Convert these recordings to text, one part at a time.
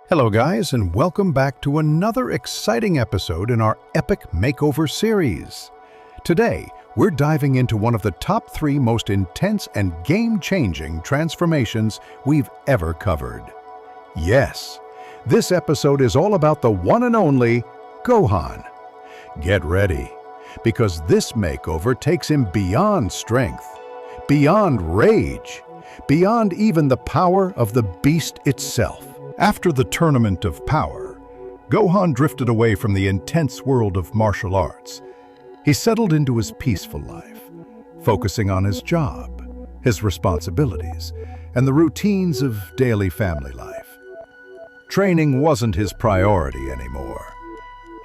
Hello guys, and welcome back to another exciting episode in our Epic Makeover Series. Today, we're diving into one of the top 3 most intense and game-changing transformations we've ever covered. Yes, this episode is all about the one and only Gohan. Get ready, because this makeover takes him beyond strength, beyond rage, beyond even the power of the beast itself. After the Tournament of Power, Gohan drifted away from the intense world of martial arts. He settled into his peaceful life, focusing on his job, his responsibilities, and the routines of daily family life. Training wasn't his priority anymore.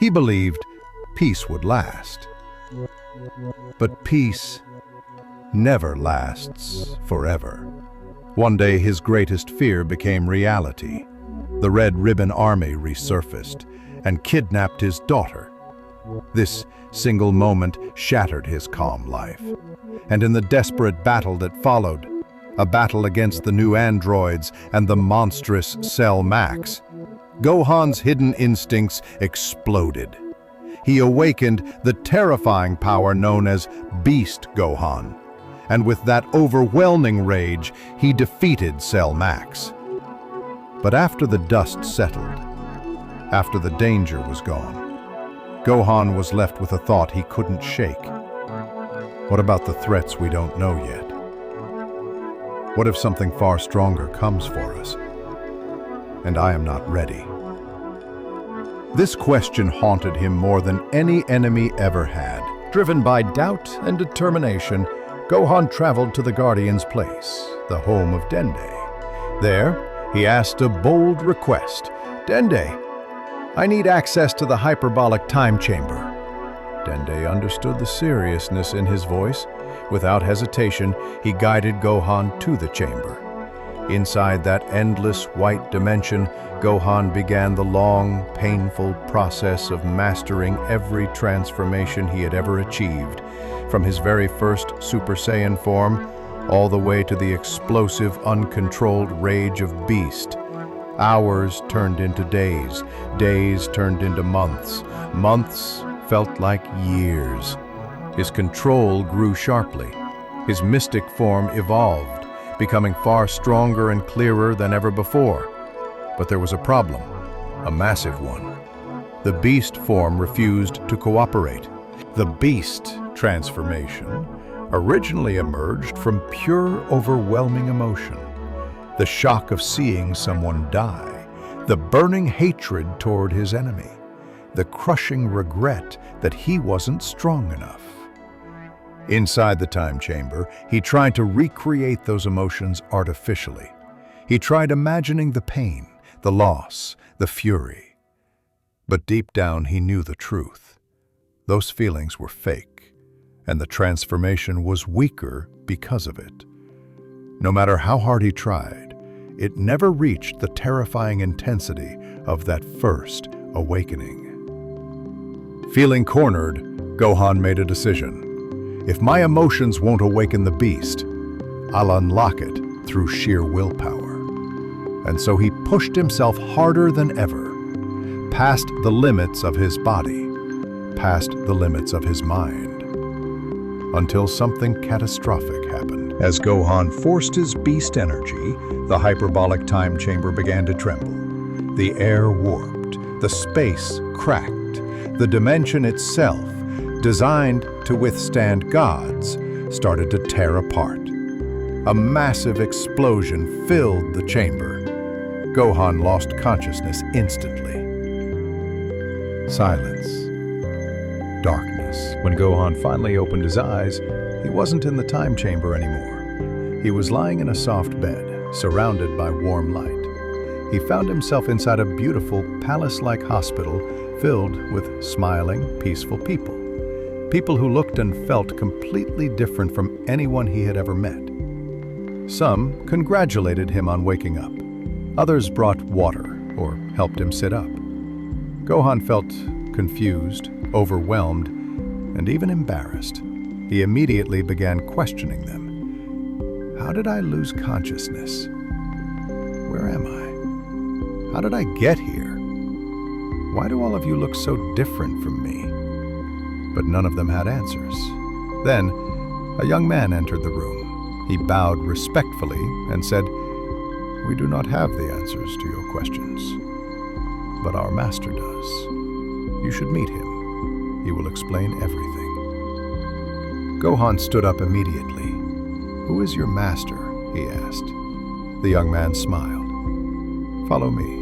He believed peace would last. But peace never lasts forever. One day, his greatest fear became reality. The Red Ribbon Army resurfaced and kidnapped his daughter. This single moment shattered his calm life. And in the desperate battle that followed, a battle against the new androids and the monstrous Cell Max, Gohan's hidden instincts exploded. He awakened the terrifying power known as Beast Gohan. And with that overwhelming rage, he defeated Cell Max. But after the dust settled, after the danger was gone, Gohan was left with a thought he couldn't shake. What about the threats we don't know yet? What if something far stronger comes for us, and I am not ready? This question haunted him more than any enemy ever had. Driven by doubt and determination, Gohan traveled to the Guardian's place, the home of Dende. There, he asked a bold request. "Dende, I need access to the Hyperbolic Time Chamber." Dende understood the seriousness in his voice. Without hesitation, he guided Gohan to the chamber. Inside that endless white dimension, Gohan began the long, painful process of mastering every transformation he had ever achieved, from his very first Super Saiyan form all the way to the explosive, uncontrolled rage of Beast. Hours turned into days, days turned into months, months felt like years. His control grew sharply. His mystic form evolved, becoming far stronger and clearer than ever before. But there was a problem, a massive one. The Beast form refused to cooperate. The Beast transformation originally emerged from pure, overwhelming emotion. The shock of seeing someone die, the burning hatred toward his enemy, the crushing regret that he wasn't strong enough. Inside the time chamber, he tried to recreate those emotions artificially. He tried imagining the pain, the loss, the fury. But deep down, he knew the truth. Those feelings were fake, and the transformation was weaker because of it. No matter how hard he tried, it never reached the terrifying intensity of that first awakening. Feeling cornered, Gohan made a decision. If my emotions won't awaken the beast, I'll unlock it through sheer willpower. And so he pushed himself harder than ever, past the limits of his body, past the limits of his mind, until something catastrophic happened. As Gohan forced his beast energy, the hyperbolic time chamber began to tremble. The air warped, the space cracked, the dimension itself, designed to withstand gods, started to tear apart. A massive explosion filled the chamber. Gohan lost consciousness instantly. Silence. Darkness. When Gohan finally opened his eyes, he wasn't in the time chamber anymore. He was lying in a soft bed, surrounded by warm light. He found himself inside a beautiful, palace-like hospital filled with smiling, peaceful people. People who looked and felt completely different from anyone he had ever met. Some congratulated him on waking up. Others brought water or helped him sit up. Gohan felt confused, overwhelmed, and even embarrassed. He immediately began questioning them. How did I lose consciousness? Where am I? How did I get here? Why do all of you look so different from me? But none of them had answers. Then, a young man entered the room. He bowed respectfully and said, "We do not have the answers to your questions, but our master does. You should meet him. He will explain everything." Gohan stood up immediately. "Who is your master?" he asked. The young man smiled. "Follow me.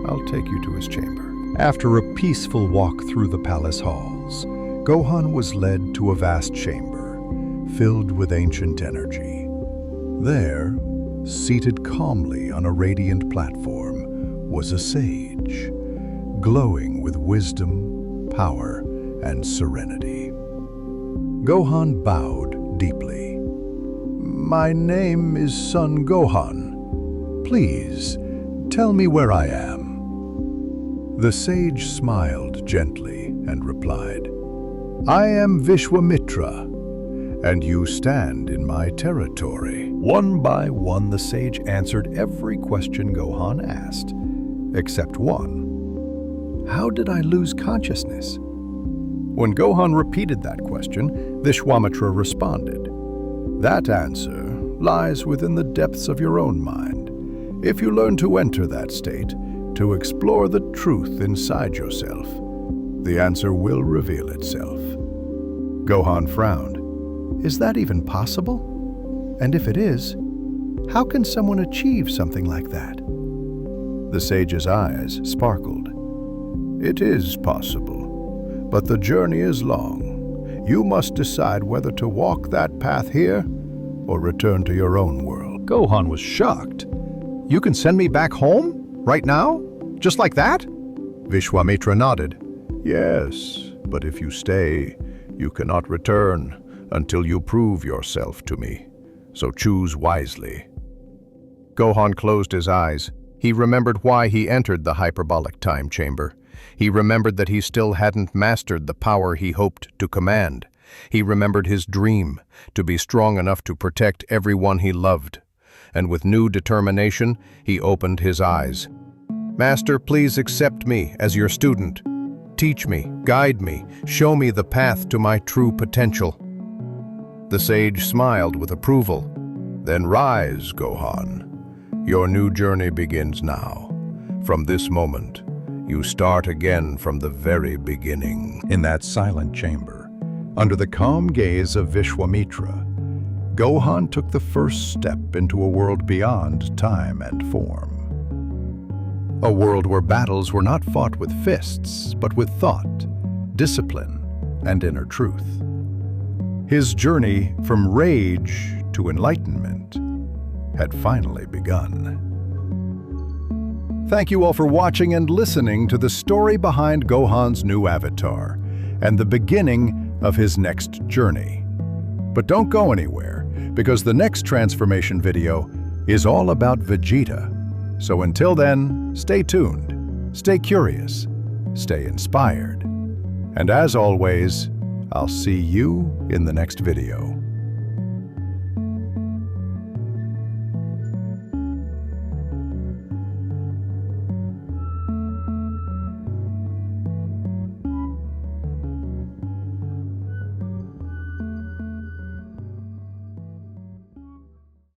I'll take you to his chamber." After a peaceful walk through the palace halls, Gohan was led to a vast chamber, filled with ancient energy. There, seated calmly on a radiant platform, was a sage, glowing with wisdom, power, and serenity. Gohan bowed deeply. "My name is Son Gohan. Please, tell me where I am." The sage smiled gently and replied, "I am Vishwamitra, and you stand in my territory." One by one, the sage answered every question Gohan asked, except one. "How did I lose consciousness?" When Gohan repeated that question, Vishwamitra responded, "That answer lies within the depths of your own mind. If you learn to enter that state, to explore the truth inside yourself, the answer will reveal itself." Gohan frowned. Is that even possible? And if it is, how can someone achieve something like that? The sage's eyes sparkled. "It is possible, but the journey is long. You must decide whether to walk that path here or return to your own world." Gohan was shocked. "You can send me back home? Right now? Just like that?" Vishwamitra nodded. "Yes, but if you stay, you cannot return until you prove yourself to me. So choose wisely." Gohan closed his eyes. He remembered why he entered the Hyperbolic Time Chamber. He remembered that he still hadn't mastered the power he hoped to command. He remembered his dream, to be strong enough to protect everyone he loved. And with new determination, he opened his eyes. "Master, please accept me as your student. Teach me, guide me, show me the path to my true potential." The sage smiled with approval. "Then rise, Gohan. Your new journey begins now. From this moment, you start again from the very beginning." In that silent chamber, under the calm gaze of Vishwamitra, Gohan took the first step into a world beyond time and form. A world where battles were not fought with fists, but with thought, discipline, and inner truth. His journey from rage to enlightenment had finally begun. Thank you all for watching and listening to the story behind Gohan's new avatar and the beginning of his next journey. But don't go anywhere, because the next transformation video is all about Vegeta. So until then, stay tuned, stay curious, stay inspired. And as always, I'll see you in the next video.